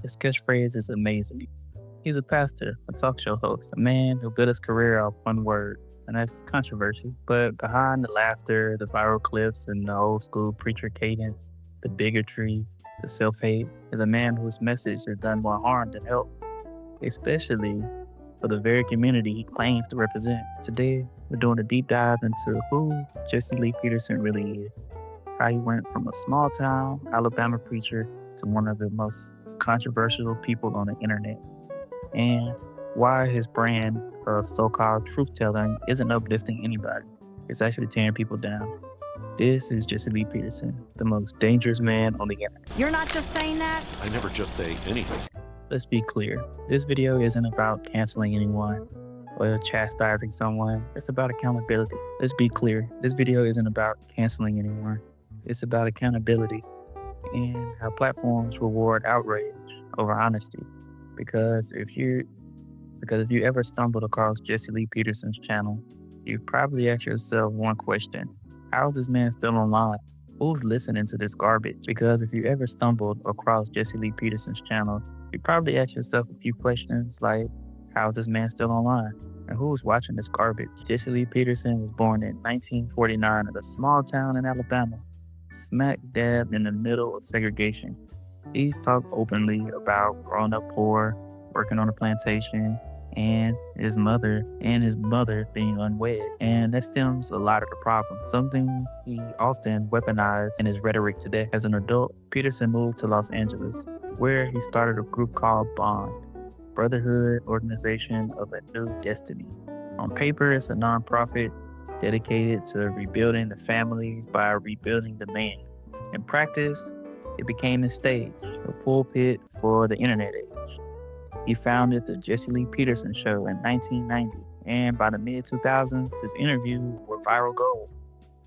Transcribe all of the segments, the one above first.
His catchphrase is amazing. He's a pastor, a talk show host, a man who built his career off one word, and that's controversy. But behind the laughter, the viral clips, and the old school preacher cadence, the bigotry, the self-hate, is a man whose message has done more harm than help, especially for the very community he claims to represent. Today, we're doing a deep dive into who Jesse Lee Peterson really is, how he went from a small town Alabama preacher to one of the most controversial people on the internet, and why his brand of so-called truth-telling isn't uplifting anybody. It's actually tearing people down. This is Jesse Lee Peterson, the most dangerous man on the internet. You're not just saying that? I never just say anything. Let's be clear. This video isn't about canceling anyone or chastising someone. It's about accountability. Let's be clear. This video isn't about canceling anyone. It's about accountability and how platforms reward outrage over honesty. Because if you ever stumbled across Jesse Lee Peterson's channel, you probably ask yourself one question: how is this man still online? Who's listening to this garbage? Because if you ever stumbled across Jesse Lee Peterson's channel, you probably ask yourself a few questions like, how is this man still online? And who's watching this garbage? Jesse Lee Peterson was born in 1949 in a small town in Alabama, smack dab in the middle of segregation. He's talked openly about growing up poor, working on a plantation, and his mother being unwed. And that stems a lot of the problem, something he often weaponized in his rhetoric today. As an adult, Peterson moved to Los Angeles, where he started a group called Bond, Brotherhood Organization of a New Destiny. On paper, it's a nonprofit dedicated to rebuilding the family by rebuilding the man. In practice, it became a stage, a pulpit for the internet age. He founded the Jesse Lee Peterson Show in 1990, and by the mid-2000s, his interviews were viral gold.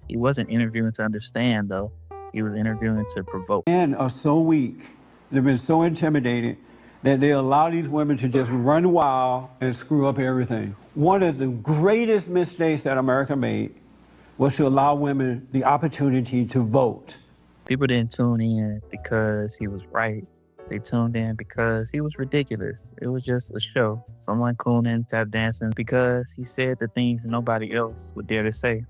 He wasn't interviewing to understand, though. He was interviewing to provoke. Men are so weak, they've been so intimidated, that they allow these women to just run wild and screw up everything. One of the greatest mistakes that America made was to allow women the opportunity to vote. People didn't tune in because he was right. They tuned in because he was ridiculous. It was just a show. Someone cooning, tap dancing, because he said the things nobody else would dare to say.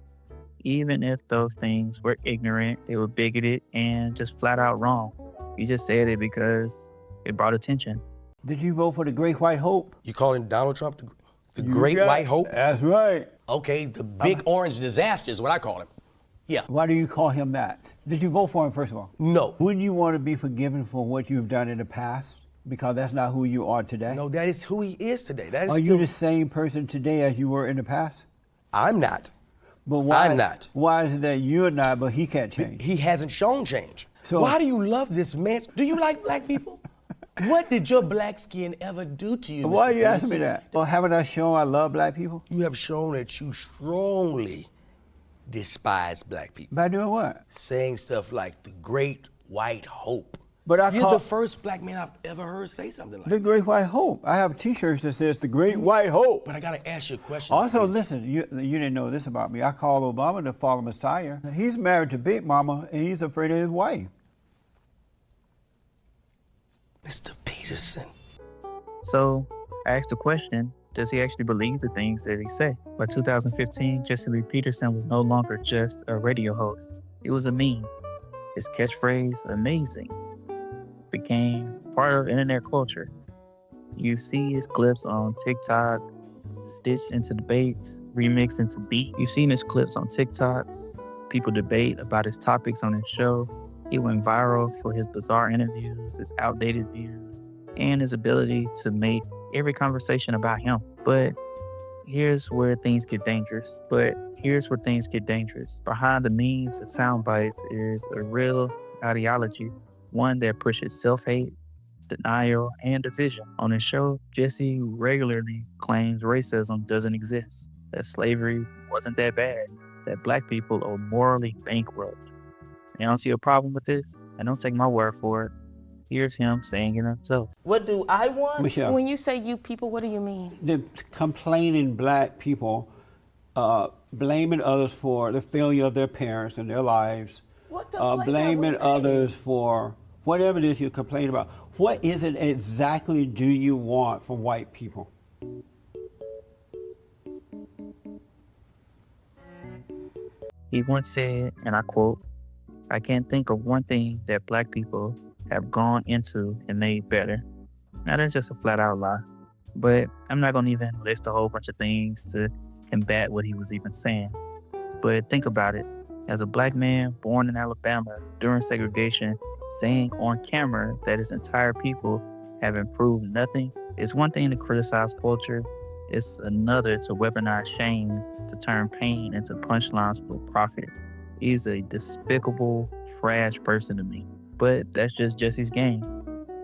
Even if those things were ignorant, they were bigoted, and just flat out wrong. He just said it because it brought attention. Did you vote for the Great White Hope? You calling Donald Trump the Great White Hope? That's right. Okay, the big orange disaster is what I call him. Yeah. Why do you call him that? Did you vote for him, first of all? No. Wouldn't you want to be forgiven for what you've done in the past? Because that's not who you are today? No, that is who he is today. That is Are you the same person today as you were in the past? I'm not. But why? I'm not. Why is it that you're not, but he can't change? He hasn't shown change. So why do you love this man? Do you like black people? What did your black skin ever do to you, Why Mr. are you asking me Peterson? that? Well, haven't I shown I love black people? You have shown that you strongly despise black people. By doing what? Saying stuff like the Great White Hope. But You're the first black man I've ever heard say something like The that. Great White Hope. I have T-shirts that says the Great White Hope. But I gotta ask you a question. Also, please. listen, you didn't know this about me. I call Obama the fallen Messiah. He's married to Big Mama, and he's afraid of his wife. Mr. Peterson. So I asked the question, does he actually believe the things that he say? By 2015, Jesse Lee Peterson was no longer just a radio host. It was a meme. His catchphrase, amazing, became part of internet culture. You see his clips on TikTok, stitched into debates, remixed into beat. You've seen his clips on TikTok. People debate about his topics on his show. He went viral for his bizarre interviews, his outdated views, and his ability to make every conversation about him. But here's where things get dangerous. Behind the memes and sound bites is a real ideology, one that pushes self-hate, denial, and division. On his show, Jesse regularly claims racism doesn't exist, that slavery wasn't that bad, that black people are morally bankrupt. You don't see a problem with this? And don't take my word for it. Here's him saying it himself. What do I want? Michelle. When you say you people, what do you mean? The complaining black people blaming others for the failure of their parents and their lives. What complaint have we Blaming made? others for whatever it is you complain about. What is it exactly do you want from white people? He once said, and I quote, "I can't think of one thing that black people have gone into and made better." Now that's just a flat out lie. But I'm not going to even list a whole bunch of things to combat what he was even saying. But think about it. As a black man born in Alabama during segregation, saying on camera that his entire people have improved nothing, it's one thing to criticize culture. It's another to weaponize shame to turn pain into punchlines for profit. He's a despicable, trash person to me. But that's just Jesse's game.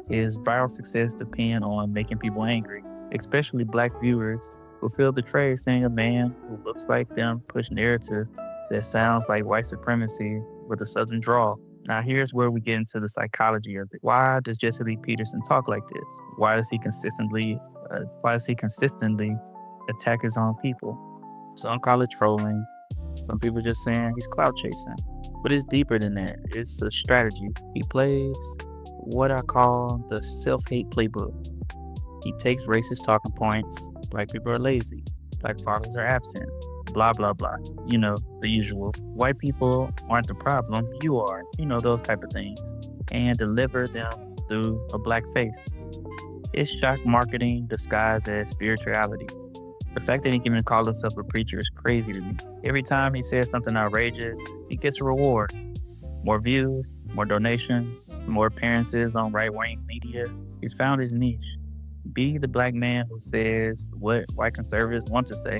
His viral success depends on making people angry, especially black viewers who feel betrayed seeing a man who looks like them push narrative that sounds like white supremacy with a southern drawl. Now here's where we get into the psychology of it. Why does Jesse Lee Peterson talk like this? Why does he consistently attack his own people? Some call it trolling. Some people just saying he's clout chasing. But it's deeper than that. It's a strategy. He plays what I call the Self-Hate Playbook. He takes racist talking points. Black people are lazy. Black fathers are absent. Blah, blah, blah. You know, the usual. White people aren't the problem. You are. You know, those type of things. And deliver them through a black face. It's shock marketing disguised as spirituality. The fact that he can even call himself a preacher is crazy to me. Every time he says something outrageous, he gets a reward. More views, more donations, more appearances on right-wing media. He's found his niche. Be the black man who says what white conservatives want to say,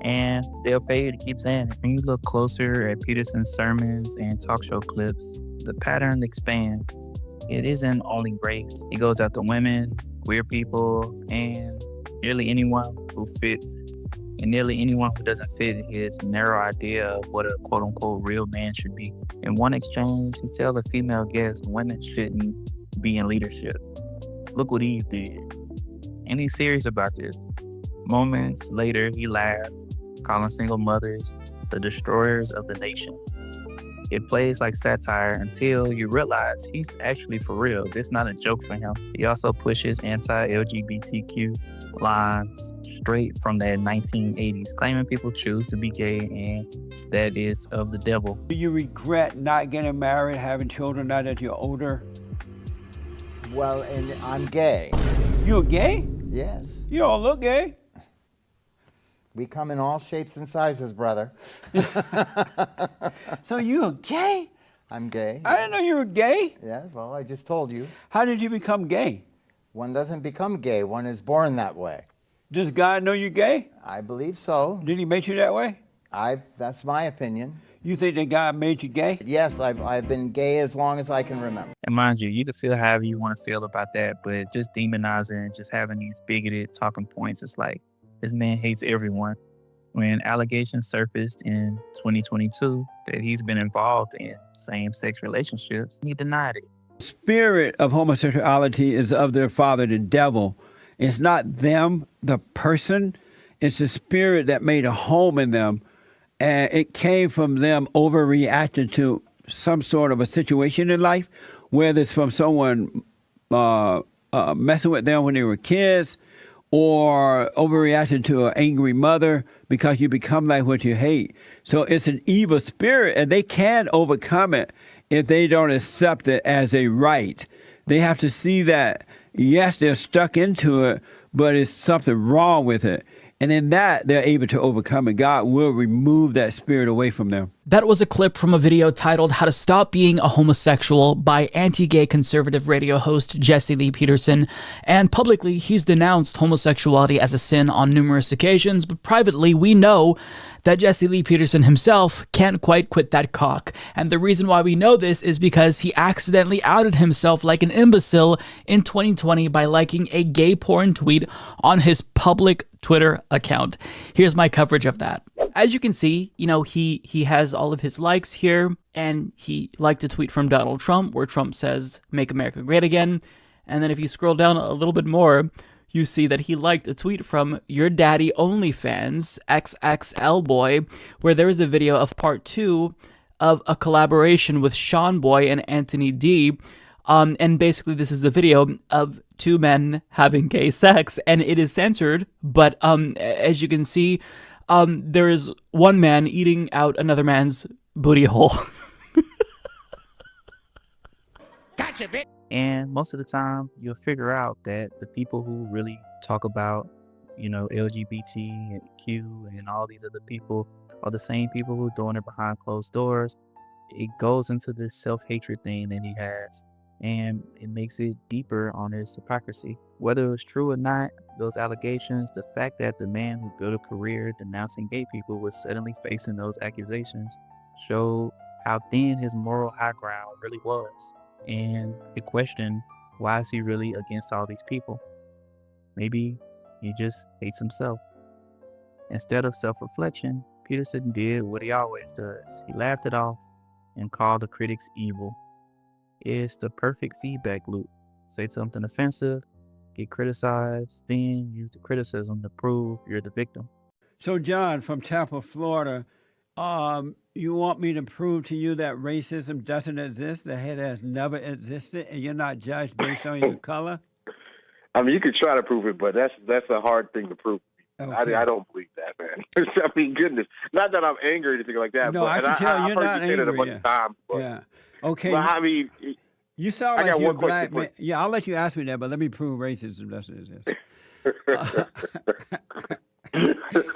and they'll pay you to keep saying it. When you look closer at Peterson's sermons and talk show clips, the pattern expands. It isn't only race. He goes after women, queer people, and nearly anyone who fits, and nearly anyone who doesn't fit his narrow idea of what a quote-unquote real man should be. In one exchange, he tells a female guest women shouldn't be in leadership. Look what Eve did. And he's serious about this. Moments later, he laughs, calling single mothers the destroyers of the nation. It plays like satire until you realize he's actually for real. This is not a joke for him. He also pushes anti-LGBTQ lines straight from the 1980s, claiming people choose to be gay and that is of the devil. Do you regret not getting married, having children now that you're older? Well, and I'm gay. You're gay? Yes. You don't look gay. We come in all shapes and sizes, brother. So you're gay? I'm gay. I didn't know you were gay. Yeah, well, I just told you. How did you become gay? One doesn't become gay. One is born that way. Does God know you're gay? I believe so. Did he make you that way? That's my opinion. You think that God made you gay? Yes, I've been gay as long as I can remember. And mind you can feel however you want to feel about that, but just demonizing and just having these bigoted talking points, it's like, this man hates everyone. When allegations surfaced in 2022 that he's been involved in same-sex relationships, he denied it. The spirit of homosexuality is of their father, the devil. It's not them, the person. It's the spirit that made a home in them. And it came from them overreacting to some sort of a situation in life, whether it's from someone messing with them when they were kids, or overreacting to an angry mother, because you become like what you hate. So it's an evil spirit, and they can't overcome it if they don't accept it as a right. They have to see that, yes, they're stuck into it, but it's something wrong with it. And in that, they're able to overcome it. God will remove that spirit away from them. That was a clip from a video titled How to Stop Being a Homosexual by anti-gay conservative radio host Jesse Lee Peterson. And publicly, he's denounced homosexuality as a sin on numerous occasions, but privately, we know that Jesse Lee Peterson himself can't quite quit that cock. And the reason why we know this is because he accidentally outed himself like an imbecile in 2020 by liking a gay porn tweet on his public Twitter account. Here's my coverage of that. As you can see, he has all of his likes here, and he liked a tweet from Donald Trump where Trump says, "Make America Great Again." And then if you scroll down a little bit more, you see that he liked a tweet from Your Daddy OnlyFans, XXL Boy, where there is a video of part 2 of a collaboration with Sean Boy and Anthony D And basically this is the video of two men having gay sex, and it is censored, but as you can see, there is one man eating out another man's booty hole. And most of the time, you'll figure out that the people who really talk about, LGBTQ and all these other people are the same people who are doing it behind closed doors. It goes into this self-hatred thing that he has, and it makes it deeper on his hypocrisy. Whether it's true or not, those allegations, the fact that the man who built a career denouncing gay people was suddenly facing those accusations showed how thin his moral high ground really was. And it questioned, why is he really against all these people? Maybe he just hates himself. Instead of self-reflection, Peterson did what he always does. He laughed it off and called the critics evil. It's the perfect feedback loop. Say something offensive, get criticized, then use the criticism to prove you're the victim. So, John from Tampa, Florida, you want me to prove to you that racism doesn't exist, that it has never existed, and you're not judged based on your color? I mean, you could try to prove it, but that's a hard thing to prove. Okay. I don't believe that, man. I mean, goodness. Not that I'm angry or anything like that. No, but, I can tell you're not I've heard you say that a bunch angry. of times. But, Yeah. Okay. But I mean, You sound I like got you're a one question black for man. Yeah, I'll let you ask me that, but let me prove racism doesn't exist.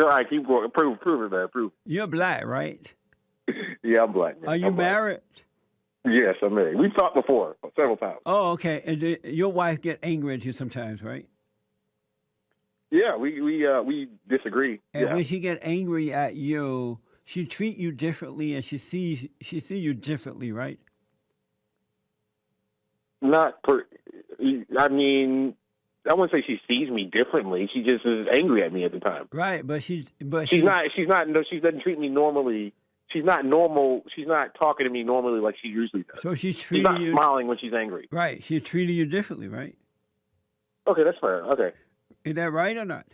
all right, keep going. Prove it, man. Prove You're black, right? it. Yeah, I'm black. Man. Are you I'm black. married? Yes, I'm married. We've talked before, several times. Oh, okay. And your wife get angry at you sometimes, right? Yeah, we disagree. And Yeah. when she get angry at you, she treat you differently, and she see you differently, right? I mean, I wouldn't say she sees me differently. She just is angry at me at the time. Right, but she doesn't treat me normally. She's not normal. She's not talking to me normally like she usually does. So she's She's not treating you smiling when she's angry. right. She's treating you differently, right? Okay, that's fair. Okay. Is that right or not?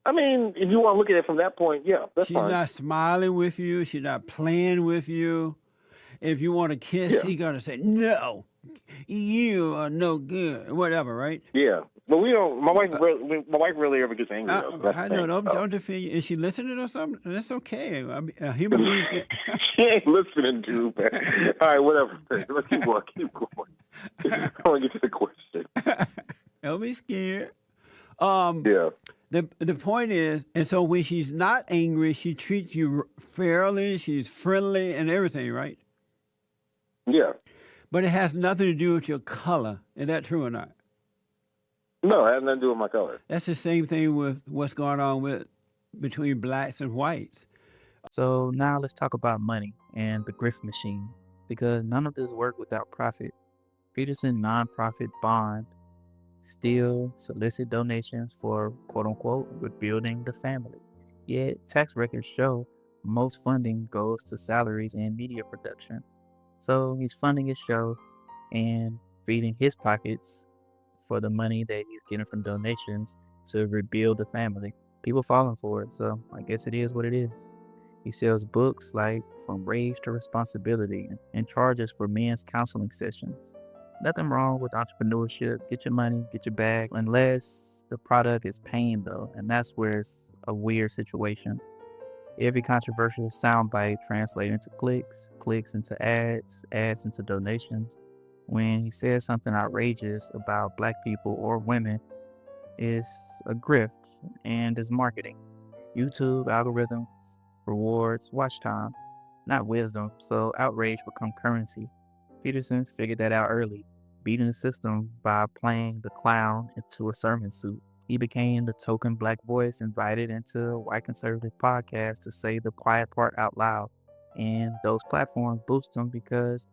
I mean, if you want to look at it from that point, yeah, that's She's fine. not smiling with you. She's not playing with you. If you want to kiss, Yeah. she's gonna say no. You are no good. Whatever, right? Yeah, but we don't. My wife really ever gets angry. Though. That's I the know. thing. Don't defend you. Is she listening or something? That's okay. I mean, human beings get. She ain't listening to man. All right, whatever. Let's keep going. I want to get to the question. Don't be scared. Yeah. The point is, and so when she's not angry, she treats you fairly. She's friendly and everything, right? Yeah. But it has nothing to do with your color. Is that true or not? No, it has nothing to do with my color. That's the same thing with what's going on between blacks and whites. So now let's talk about money and the Grift Machine, because none of this work without profit. Peterson nonprofit bond still solicit donations for quote-unquote rebuilding the family. Yet tax records show most funding goes to salaries and media production. So he's funding his show and feeding his pockets for the money that he's getting from donations to rebuild the family. People falling for it, so I guess it is what it is. He sells books like From Rage to Responsibility and charges for men's counseling sessions. Nothing wrong with entrepreneurship. Get your money, get your bag, unless the product is pain though, and that's where it's a weird situation. Every controversial soundbite translates into clicks, clicks into ads, ads into donations. When he says something outrageous about black people or women, it's a grift and is marketing. YouTube algorithms rewards watch time, not wisdom, so outrage become currency. Peterson figured that out early, beating the system by playing the clown into a sermon suit. He became the token black voice invited into a white conservative podcast to say the quiet part out loud. And those platforms boost him because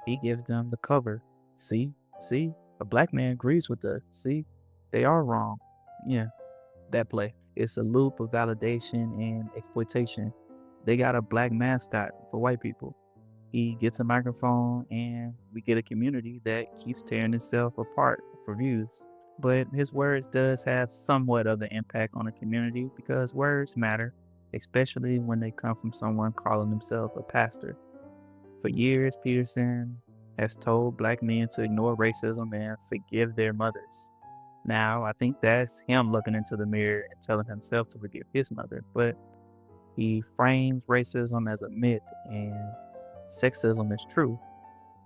he gives them the cover. See, a black man agrees with us. See, they are wrong. Yeah, that play. It's a loop of validation and exploitation. They got a black mascot for white people. He gets a microphone and we get a community that keeps tearing itself apart for views. But his words does have somewhat of an impact on the community because words matter, especially when they come from someone calling himself a pastor. For years, Peterson has told black men to ignore racism and forgive their mothers. Now, I think that's him looking into the mirror and telling himself to forgive his mother, but he frames racism as a myth and sexism as true.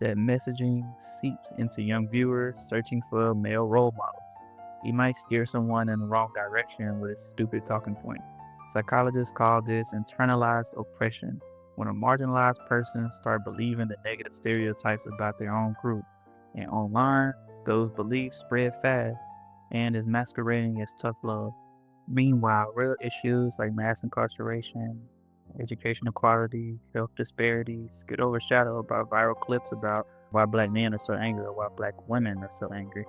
That messaging seeps into young viewers searching for male role models. He might steer someone in the wrong direction with his stupid talking points. Psychologists call this internalized oppression, when a marginalized person starts believing the negative stereotypes about their own group. And online, those beliefs spread fast and is masquerading as tough love. Meanwhile, real issues like mass incarceration, education equality, health disparities get overshadowed by viral clips about why black men are so angry or why black women are so angry.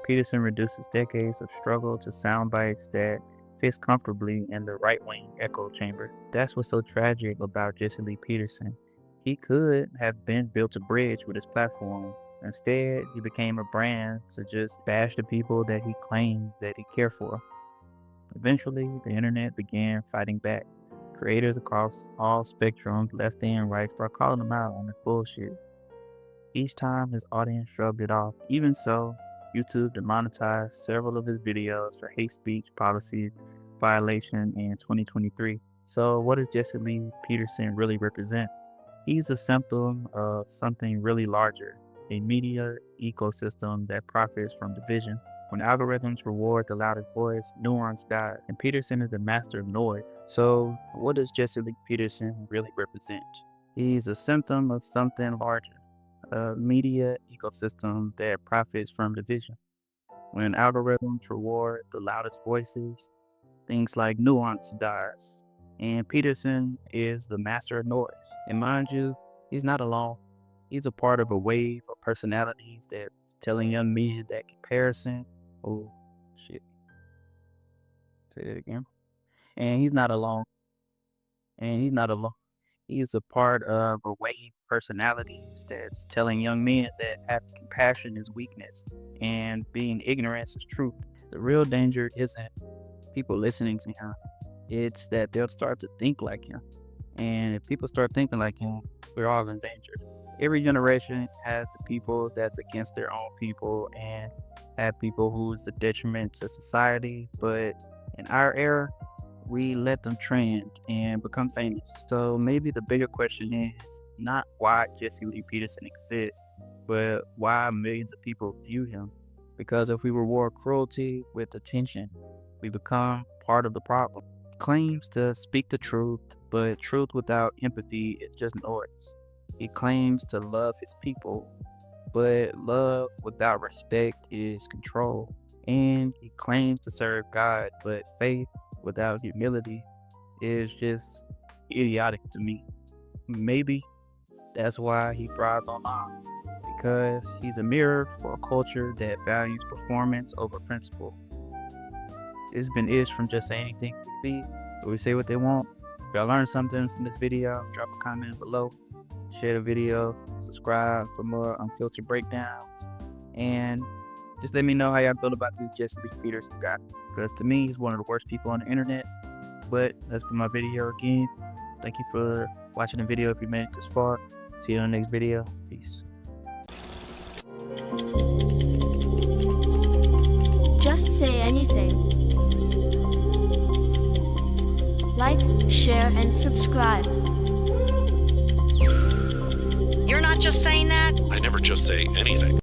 Peterson reduces decades of struggle to sound bites that fits comfortably in the right-wing echo chamber. That's what's so tragic about Jesse Lee Peterson. He could have been built a bridge with his platform. Instead, he became a brand to just bash the people that he claimed that he cared for. Eventually, the internet began fighting back. Creators across all spectrums, left and right, start calling him out on the bullshit. Each time his audience shrugged it off. Even so, YouTube demonetized several of his videos for hate speech policy violation in 2023. So what does Jesse Lee Peterson really represent? He's a symptom of something really larger, a media ecosystem that profits from division. When algorithms reward the loudest voice, nuance dies, and Peterson is the master of noise. So what does Jesse Lee Peterson really represent? He's a symptom of something larger, a media ecosystem that profits from division. When algorithms reward the loudest voices, things like nuance dies. And Peterson is the master of noise. And mind you, he's not alone. He's a part of a wave of personalities that telling young men that comparison, oh shit, say that again. And he's not alone. He's a part of a wave of personalities that's telling young men that having compassion is weakness and being ignorance is truth. The real danger isn't people listening to him. It's that they'll start to think like him. And if people start thinking like him, we're all in danger. Every generation has the people that's against their own people and have people who's a detriment to society. But in our era, we let them trend and become famous. So maybe the bigger question is not why Jesse Lee Peterson exists, but why millions of people view him. Because if we reward cruelty with attention, we become part of the problem. Claims to speak the truth, but truth without empathy is just noise. He claims to love his people, but love without respect is control. And he claims to serve God, but faith without humility is just idiotic to me. Maybe that's why he thrives online, because he's a mirror for a culture that values performance over principle. It's been Ish from Just Say Anything TV, where we say what they want. If y'all learned something from this video, drop a comment below, share the video, subscribe for more unfiltered breakdowns, and just let me know how y'all feel about this Jesse Lee Peterson guy, because to me, he's one of the worst people on the internet. But that's been my video again. Thank you for watching the video if you made it this far. See you in the next video. Peace. Just say anything. Like, share, and subscribe. You're not just saying that? I never just say anything.